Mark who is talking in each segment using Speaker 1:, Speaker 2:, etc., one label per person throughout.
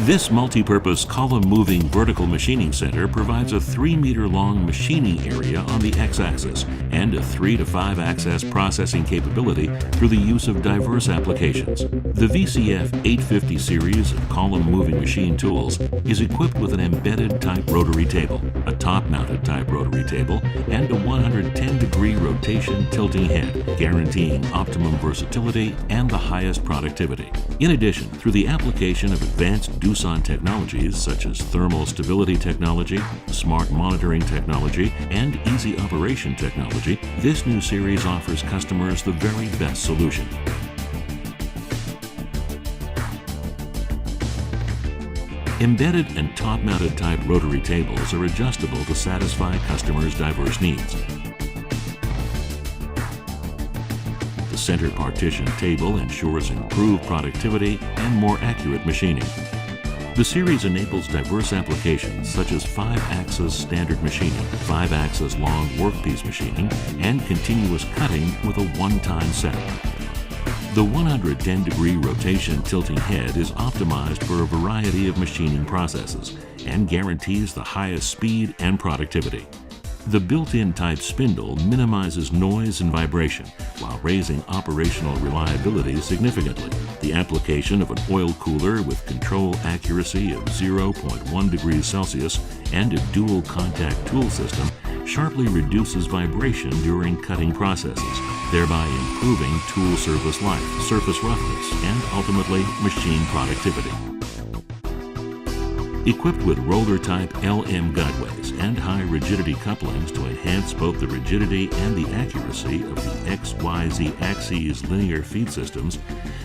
Speaker 1: This multi-purpose column-moving vertical machining center provides a 3-meter-long machining area on the x-axis and a 3 to 5 axis processing capability through the use of diverse applications. The VCF 850 series of column-moving machine tools is equipped with an embedded type rotary table, a top-mounted type rotary table, and a 110-degree rotation tilting head, guaranteeing optimum versatility and the highest productivity. In addition, through the application of advanced Doosan technologies such as thermal stability technology, smart monitoring technology, and easy operation technology, this new series offers customers the very best solution. Embedded and top-mounted type rotary tables are adjustable to satisfy customers' diverse needs. The center partition table ensures improved productivity and more accurate machining. The series enables diverse applications such as 5-axis standard machining, 5-axis long workpiece machining, and continuous cutting with a one-time setup. The 110-degree rotation tilting head is optimized for a variety of machining processes and guarantees the highest speed and productivity. The built-in type spindle minimizes noise and vibration while raising operational reliability significantly. The application of an oil cooler with control accuracy of 0.1 degrees Celsius and a dual contact tool system sharply reduces vibration during cutting processes, thereby improving tool surface life, surface roughness, and ultimately machine productivity. Equipped with roller-type LM guideways and high-rigidity couplings to enhance both the rigidity and the accuracy of the XYZ axes linear feed systems,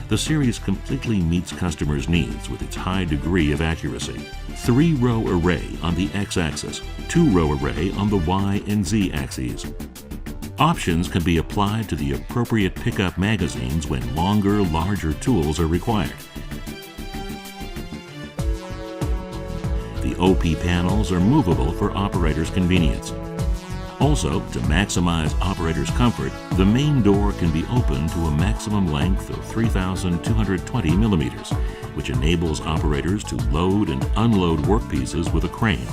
Speaker 1: the series completely meets customers' needs with its high degree of accuracy. 3-row array on the X-axis, 2-row array on the Y and Z axes. Options can be applied to the appropriate pickup magazines when longer, larger tools are required. The OP panels are movable for operators' convenience. Also, to maximize operators' comfort, the main door can be opened to a maximum length of 3,220 millimeters, which enables operators to load and unload workpieces with a crane.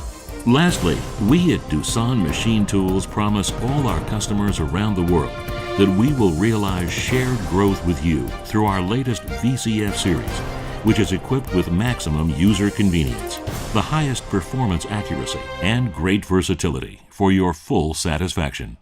Speaker 1: Lastly, we at Doosan Machine Tools promise all our customers around the world that we will realize shared growth with you through our latest VCF series, which is equipped with maximum user convenience, the highest performance accuracy, and great versatility for your full satisfaction.